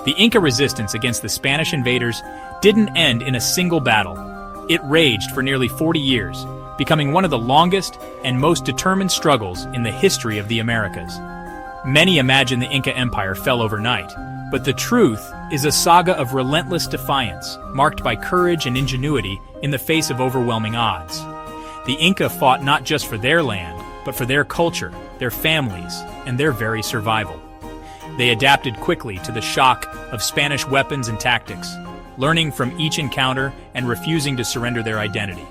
The Inca resistance against the Spanish invaders didn't end in a single battle. It raged for nearly 40 years, becoming one of the longest and most determined struggles in the history of the Americas. Many imagine the Inca Empire fell overnight, but the truth is a saga of relentless defiance, marked by courage and ingenuity in the face of overwhelming odds. The Inca fought not just for their land, but for their culture, their families, and their very survival. They adapted quickly to the shock of Spanish weapons and tactics, learning from each encounter and refusing to surrender their identity.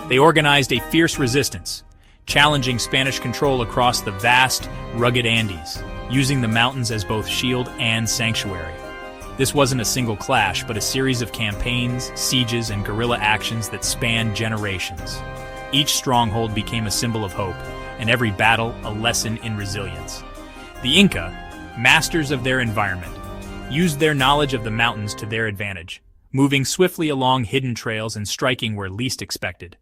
They organized a fierce resistance, challenging Spanish control across the vast, rugged Andes, using the mountains as both shield and sanctuary. This wasn't a single clash, but a series of campaigns, sieges, and guerrilla actions that spanned generations. Each stronghold became a symbol of hope, and every battle a lesson in resilience. The Inca, masters of their environment, used their knowledge of the mountains to their advantage, moving swiftly along hidden trails and striking where least expected.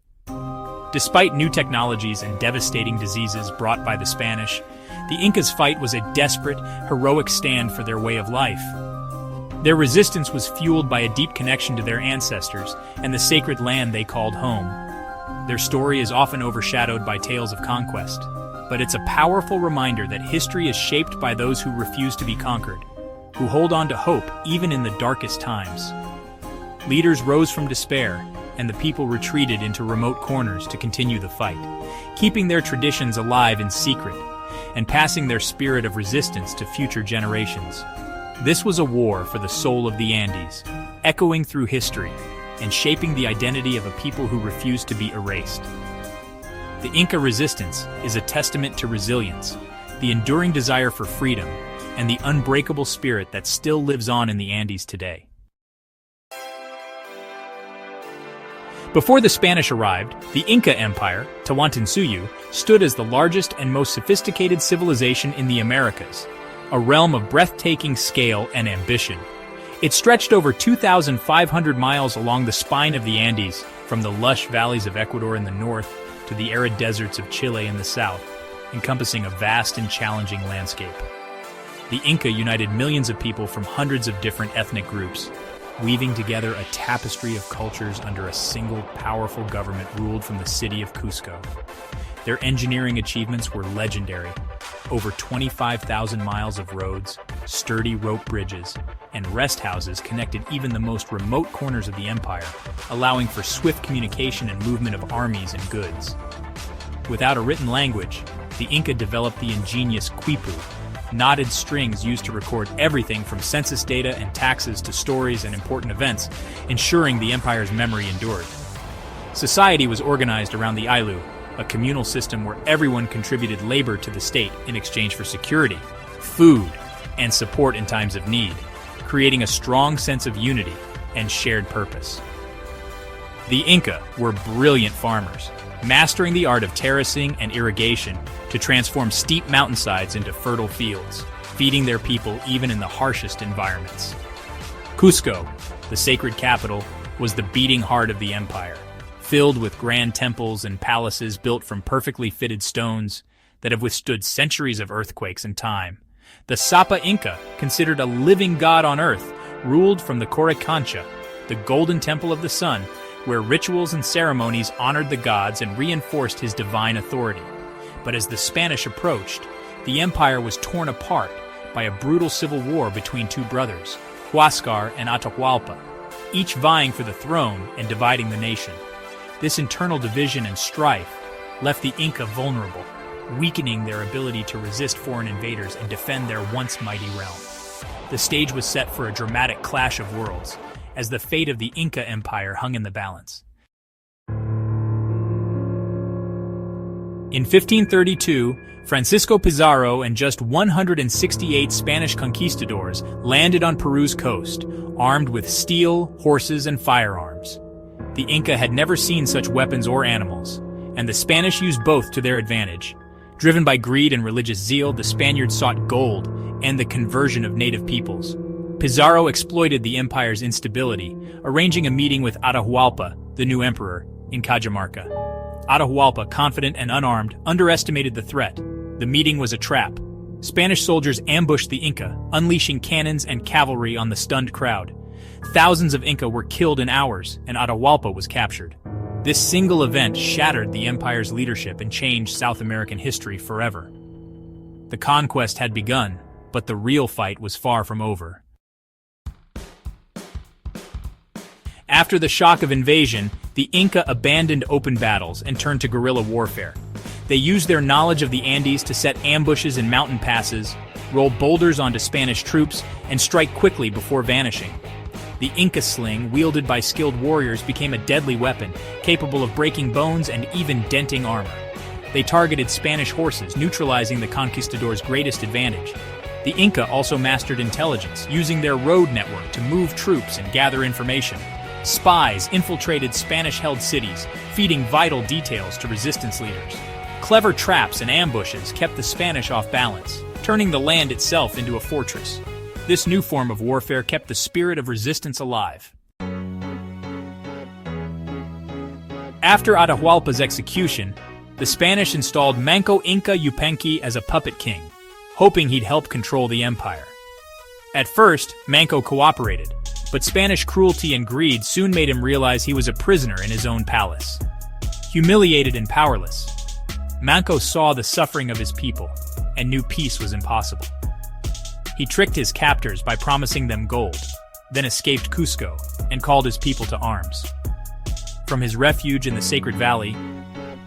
Despite new technologies and devastating diseases brought by the Spanish, the Incas' fight was a desperate, heroic stand for their way of life. Their resistance was fueled by a deep connection to their ancestors and the sacred land they called home. Their story is often overshadowed by tales of conquest, but it's a powerful reminder that history is shaped by those who refuse to be conquered, who hold on to hope even in the darkest times. Leaders rose from despair, and the people retreated into remote corners to continue the fight, keeping their traditions alive in secret and passing their spirit of resistance to future generations. This was a war for the soul of the Andes, echoing through history and shaping the identity of a people who refused to be erased. The Inca resistance is a testament to resilience, the enduring desire for freedom, and the unbreakable spirit that still lives on in the Andes today. Before the Spanish arrived, the Inca Empire, Tawantinsuyu, stood as the largest and most sophisticated civilization in the Americas, a realm of breathtaking scale and ambition. It stretched over 2,500 miles along the spine of the Andes, from the lush valleys of Ecuador in the north to the arid deserts of Chile in the south, encompassing a vast and challenging landscape. The Inca united millions of people from hundreds of different ethnic groups, weaving together a tapestry of cultures under a single, powerful government ruled from the city of Cusco. Their engineering achievements were legendary. Over 25,000 miles of roads, sturdy rope bridges, and rest houses connected even the most remote corners of the empire, allowing for swift communication and movement of armies and goods. Without a written language, the Inca developed the ingenious quipu, knotted strings used to record everything from census data and taxes to stories and important events, ensuring the empire's memory endured. Society was organized around the Ailu, a communal system where everyone contributed labor to the state in exchange for security, food, and support in times of need, creating a strong sense of unity and shared purpose. The Inca were brilliant farmers, mastering the art of terracing and irrigation to transform steep mountainsides into fertile fields, feeding their people even in the harshest environments. Cusco, the sacred capital, was the beating heart of the empire, filled with grand temples and palaces built from perfectly fitted stones that have withstood centuries of earthquakes and time. The Sapa Inca, considered a living god on earth, ruled from the Coricancha, the golden temple of the sun, where rituals and ceremonies honored the gods and reinforced his divine authority. But as the Spanish approached, the empire was torn apart by a brutal civil war between two brothers, Huáscar and Atahualpa, each vying for the throne and dividing the nation. This internal division and strife left the Inca vulnerable, weakening their ability to resist foreign invaders and defend their once mighty realm. The stage was set for a dramatic clash of worlds, as the fate of the Inca Empire hung in the balance. In 1532, Francisco Pizarro and just 168 Spanish conquistadors landed on Peru's coast, armed with steel, horses, and firearms. The Inca had never seen such weapons or animals, and the Spanish used both to their advantage. Driven by greed and religious zeal, the Spaniards sought gold and the conversion of native peoples. Pizarro exploited the empire's instability, arranging a meeting with Atahualpa, the new emperor, in Cajamarca. Atahualpa, confident and unarmed, underestimated the threat. The meeting was a trap. Spanish soldiers ambushed the Inca, unleashing cannons and cavalry on the stunned crowd. Thousands of Inca were killed in hours, and Atahualpa was captured. This single event shattered the empire's leadership and changed South American history forever. The conquest had begun, but the real fight was far from over. After the shock of invasion, the Inca abandoned open battles and turned to guerrilla warfare. They used their knowledge of the Andes to set ambushes in mountain passes, roll boulders onto Spanish troops, and strike quickly before vanishing. The Inca sling, wielded by skilled warriors, became a deadly weapon, capable of breaking bones and even denting armor. They targeted Spanish horses, neutralizing the conquistadors' greatest advantage. The Inca also mastered intelligence, using their road network to move troops and gather information. Spies infiltrated Spanish-held cities, feeding vital details to resistance leaders. Clever traps and ambushes kept the Spanish off balance, turning the land itself into a fortress. This new form of warfare kept the spirit of resistance alive. After Atahualpa's execution, the Spanish installed Manco Inca Yupanqui as a puppet king, hoping he'd help control the empire. At first, Manco cooperated, but Spanish cruelty and greed soon made him realize he was a prisoner in his own palace. Humiliated and powerless, Manco saw the suffering of his people and knew peace was impossible. He tricked his captors by promising them gold, then escaped Cusco and called his people to arms. From his refuge in the Sacred Valley,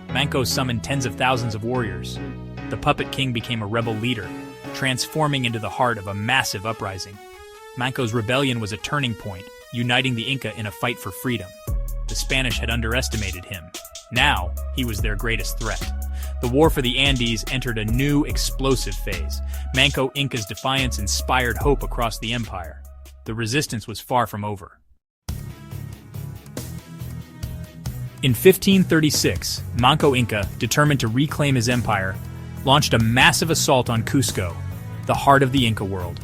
Manco summoned tens of thousands of warriors. The puppet king became a rebel leader, transforming into the heart of a massive uprising. Manco's rebellion was a turning point, uniting the Inca in a fight for freedom. The Spanish had underestimated him. Now, he was their greatest threat. The war for the Andes entered a new, explosive phase. Manco Inca's defiance inspired hope across the empire. The resistance was far from over. In 1536, Manco Inca, determined to reclaim his empire, launched a massive assault on Cusco, the heart of the Inca world.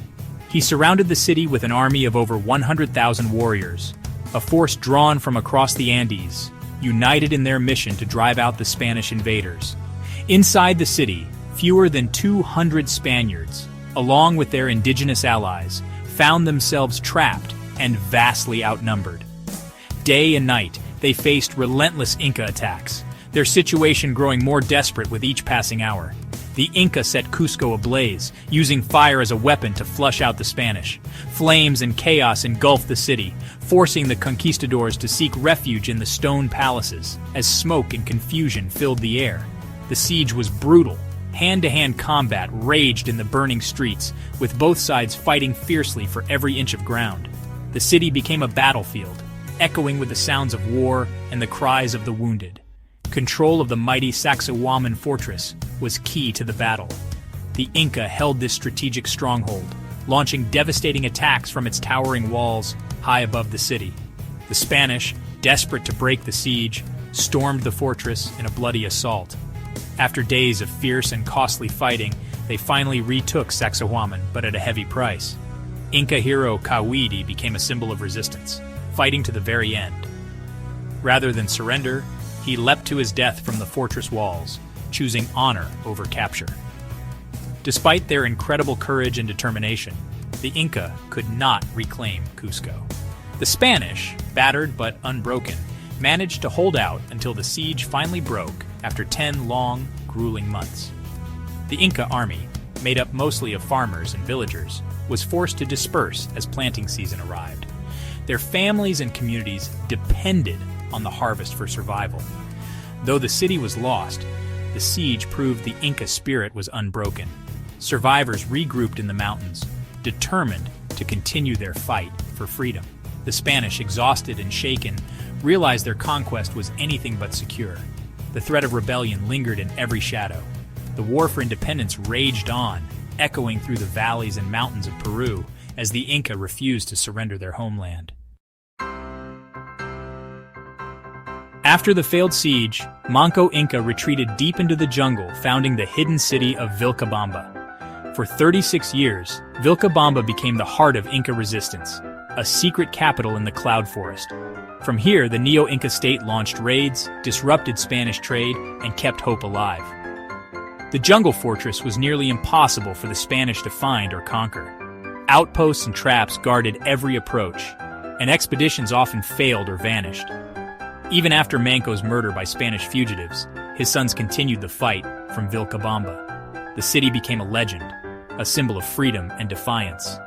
He surrounded the city with an army of over 100,000 warriors, a force drawn from across the Andes, united in their mission to drive out the Spanish invaders. Inside the city, fewer than 200 Spaniards, along with their indigenous allies, found themselves trapped and vastly outnumbered. Day and night, they faced relentless Inca attacks, their situation growing more desperate with each passing hour. The Inca set Cusco ablaze, using fire as a weapon to flush out the Spanish. Flames and chaos engulfed the city, forcing the conquistadors to seek refuge in the stone palaces, as smoke and confusion filled the air. The siege was brutal. Hand-to-hand combat raged in the burning streets, with both sides fighting fiercely for every inch of ground. The city became a battlefield, echoing with the sounds of war and the cries of the wounded. Control of the mighty Sacsayhuaman fortress was key to the battle. The Inca held this strategic stronghold, launching devastating attacks from its towering walls high above the city. The Spanish, desperate to break the siege, stormed the fortress in a bloody assault. After days of fierce and costly fighting, they finally retook Sacsayhuaman, but at a heavy price. Inca hero Kawidi became a symbol of resistance, fighting to the very end. Rather than surrender, he leapt to his death from the fortress walls, choosing honor over capture. Despite their incredible courage and determination, the Inca could not reclaim Cusco. The Spanish, battered but unbroken, managed to hold out until the siege finally broke after 10 long, grueling months. The Inca army, made up mostly of farmers and villagers, was forced to disperse as planting season arrived. Their families and communities depended on the harvest for survival. Though the city was lost, the siege proved the Inca spirit was unbroken. Survivors regrouped in the mountains, determined to continue their fight for freedom. The Spanish, exhausted and shaken, realized their conquest was anything but secure. The threat of rebellion lingered in every shadow. The war for independence raged on, echoing through the valleys and mountains of Peru as the Inca refused to surrender their homeland. After the failed siege, Manco Inca retreated deep into the jungle, founding the hidden city of Vilcabamba. For 36 years, Vilcabamba became the heart of Inca resistance, a secret capital in the cloud forest. From here, the Neo-Inca state launched raids, disrupted Spanish trade, and kept hope alive. The jungle fortress was nearly impossible for the Spanish to find or conquer. Outposts and traps guarded every approach, and expeditions often failed or vanished. Even after Manco's murder by Spanish fugitives, his sons continued the fight from Vilcabamba. The city became a legend, a symbol of freedom and defiance.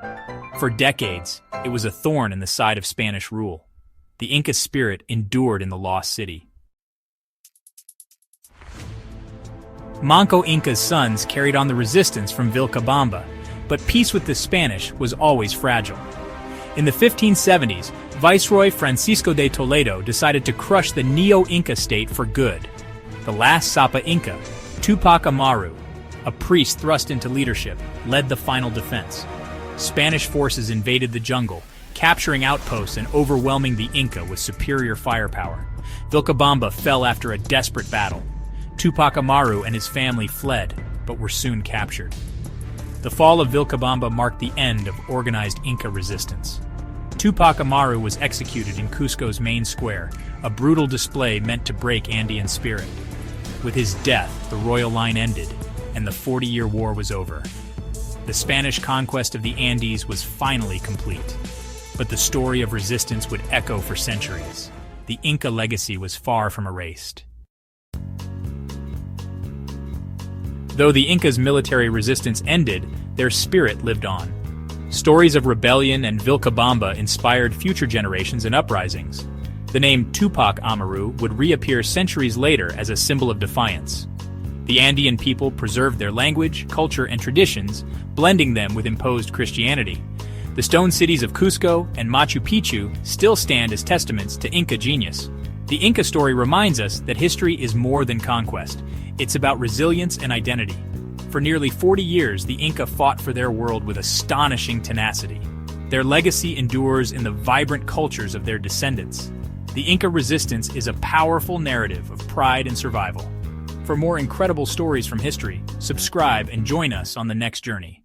For decades, it was a thorn in the side of Spanish rule. The Inca spirit endured in the lost city. Manco Inca's sons carried on the resistance from Vilcabamba, but peace with the Spanish was always fragile. In the 1570s, Viceroy Francisco de Toledo decided to crush the neo-Inca state for good. The last Sapa Inca, Tupac Amaru, a priest thrust into leadership, led the final defense. Spanish forces invaded the jungle, capturing outposts and overwhelming the Inca with superior firepower. Vilcabamba fell after a desperate battle. Tupac Amaru and his family fled, but were soon captured. The fall of Vilcabamba marked the end of organized Inca resistance. Tupac Amaru was executed in Cusco's main square, a brutal display meant to break Andean spirit. With his death, the royal line ended, and the 40-year war was over. The Spanish conquest of the Andes was finally complete. But the story of resistance would echo for centuries. The Inca legacy was far from erased. Though the Incas' military resistance ended, their spirit lived on. Stories of rebellion and Vilcabamba inspired future generations and uprisings. The name Tupac Amaru would reappear centuries later as a symbol of defiance. The Andean people preserved their language, culture, and traditions, blending them with imposed Christianity. The stone cities of Cusco and Machu Picchu still stand as testaments to Inca genius. The Inca story reminds us that history is more than conquest. It's about resilience and identity. For nearly 40 years, the Inca fought for their world with astonishing tenacity. Their legacy endures in the vibrant cultures of their descendants. The Inca resistance is a powerful narrative of pride and survival. For more incredible stories from history, subscribe and join us on the next journey.